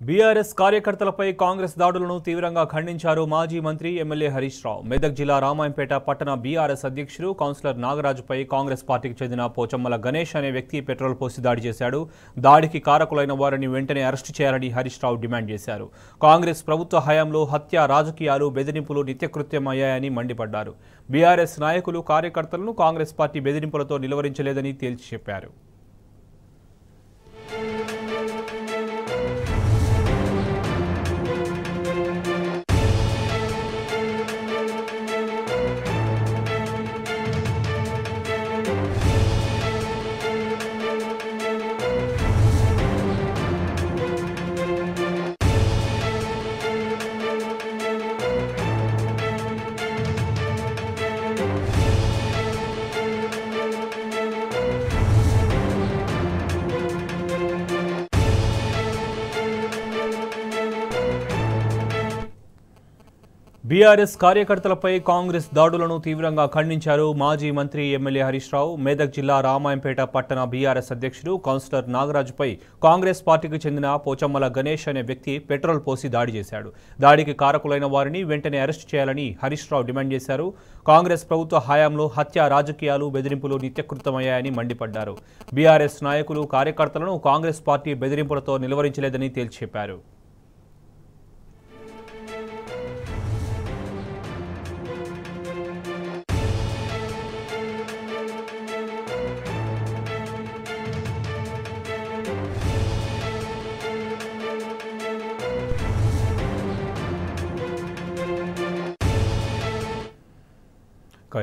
BRS కార్యకర్తలపై Congress దాడులను తీవ్రంగా ఖండించారు మాజీ మంత్రి ఎమ్మెల్యే హరీష్ రావు. మెదక్ జిల్లా రామాయంపేట పట్టణ బీఆర్ఎస్ అధ్యక్షుడు కౌన్సిలర్ నాగరాజుపై కాంగ్రెస్ పార్టీకి చెందిన పోచమ్మల గణేష్ అనే వ్యక్తి పెట్రోల్ పోసి దాడి చేశాడు. దాడికి కారకులైన వారిని వెంటనే అరెస్టు చేయాలని హరీష్ రావు డిమాండ్ చేశారు. కాంగ్రెస్ ప్రభుత్వ హయాంలో హత్య, రాజకీయాలు, బెదిరింపులు నిత్యకృత్యమయ్యాయని మండిపడ్డారు. బీఆర్ఎస్ నాయకులు, కార్యకర్తలను కాంగ్రెస్ పార్టీ బెదిరింపులతో నిలువరించలేదని తేల్చి చెప్పారు. బీఆర్ఎస్ కార్యకర్తలపై కాంగ్రెస్ దాడులను తీవ్రంగా ఖండించారు మాజీ మంత్రి ఎమ్మెల్యే హరీష్ రావు. మెదక్ జిల్లా రామాయంపేట పట్టణ బీఆర్ఎస్ అధ్యక్షుడు కౌన్సిలర్ నాగరాజుపై కాంగ్రెస్ పార్టీకి చెందిన పోచమ్మల గణేష్ అనే వ్యక్తి పెట్రోల్ పోసి దాడి చేశాడు. దాడికి కారకులైన వారిని వెంటనే అరెస్టు చేయాలని హరీష్ రావు డిమాండ్ చేశారు. కాంగ్రెస్ ప్రభుత్వ హయాంలో హత్య, రాజకీయాలు, బెదిరింపులు నిత్యకృతమయ్యాయని మండిపడ్డారు. బీఆర్ఎస్ నాయకులు, కార్యకర్తలను కాంగ్రెస్ పార్టీ బెదిరింపులతో నిలువరించలేదని తేల్చి చెప్పారు.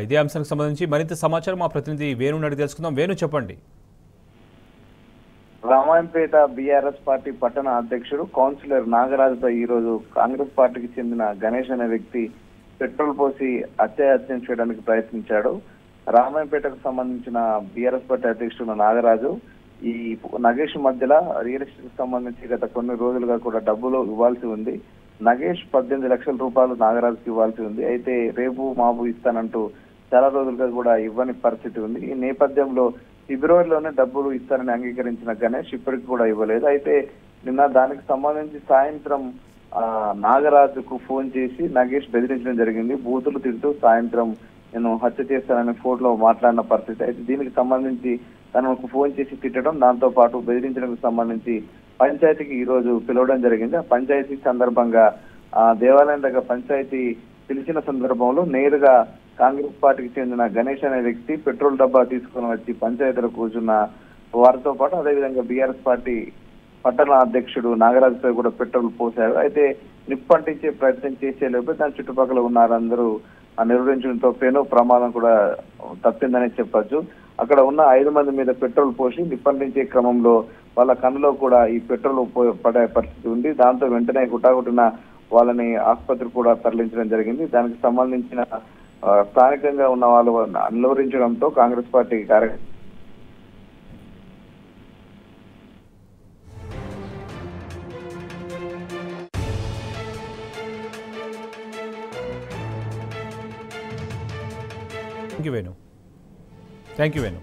ఇదే అంశానికి సంబంధించి మరింత సమాచారం మా ప్రతినిధి వేణు అడిగి తెలుసుకుందాం. వేణు, చెప్పండి. రామాయంపేట బీఆర్ఎస్ పార్టీ పట్టణ అధ్యక్షుడు కౌన్సిలర్ నాగరాజుపై ఈ రోజు కాంగ్రెస్ పార్టీకి చెందిన గణేష్ అనే వ్యక్తి పెట్రోల్ పోసి హత్యాయత్నం చేయడానికి ప్రయత్నించాడు. రామాయంపేటకు సంబంధించిన బీఆర్ఎస్ పార్టీ అధ్యక్షుడు నాగరాజు ఈ నగేష్ మధ్యలో రియల్ ఎస్టేట్ సంబంధించి గత కొన్ని రోజులుగా కూడా డబ్బులు ఇవ్వాల్సి ఉంది. నగేష్ 18 లక్షల రూపాయలు నాగరాజుకి ఇవ్వాల్సి ఉంది. అయితే రేపు మాపు ఇస్తానంటూ చాలా రోజులుగా కూడా ఇవ్వని పరిస్థితి ఉంది. ఈ నేపథ్యంలో ఫిబ్రవరిలోనే డబ్బులు ఇస్తానని అంగీకరించిన గణేష్ ఇప్పటికి కూడా ఇవ్వలేదు. అయితే నిన్న దానికి సంబంధించి సాయంత్రం నాగరాజుకు ఫోన్ చేసి నగేష్ బెదిరించడం జరిగింది. బూతులు తింటూ సాయంత్రం నేను హత్య చేస్తానని ఫోన్లో మాట్లాడిన పరిస్థితి. అయితే దీనికి సంబంధించి తనకు ఫోన్ చేసి తిట్టడం, దాంతో పాటు బెదిరించడానికి సంబంధించి పంచాయతీకి ఈ రోజు పిలవడం జరిగింది. ఆ పంచాయతీ సందర్భంగా దేవాలయం దగ్గర పంచాయతీ పిలిచిన సందర్భంలో నేరుగా కాంగ్రెస్ పార్టీకి చెందిన గణేష్ అనే వ్యక్తి పెట్రోల్ డబ్బా తీసుకుని వచ్చి పంచాయతీలో కూర్చున్న వారితో పాటు అదేవిధంగా బీఆర్ఎస్ పార్టీ పట్టణ అధ్యక్షుడు నాగరాజుపై కూడా పెట్రోల్ పోశారు. అయితే నిప్పంటించే ప్రయత్నం చేసేలోపే దాని చుట్టుపక్కల ఉన్నారందరూ నిర్వహించడంతో పెను ప్రమాదం కూడా తప్పిందని చెప్పొచ్చు. అక్కడ ఉన్న 5 మంది మీద పెట్రోల్ పోసి నిప్పంటించే క్రమంలో వాళ్ళ కన్నులో కూడా ఈ పెట్రోల్ పడే పరిస్థితి ఉంది. దాంతో వెంటనే గుటాగుటిన వాళ్ళని ఆసుపత్రి కూడా తరలించడం జరిగింది. దానికి సంబంధించిన స్థానికంగా ఉన్న వాళ్ళు నిలువరించడంతో Congress party thank you Venu.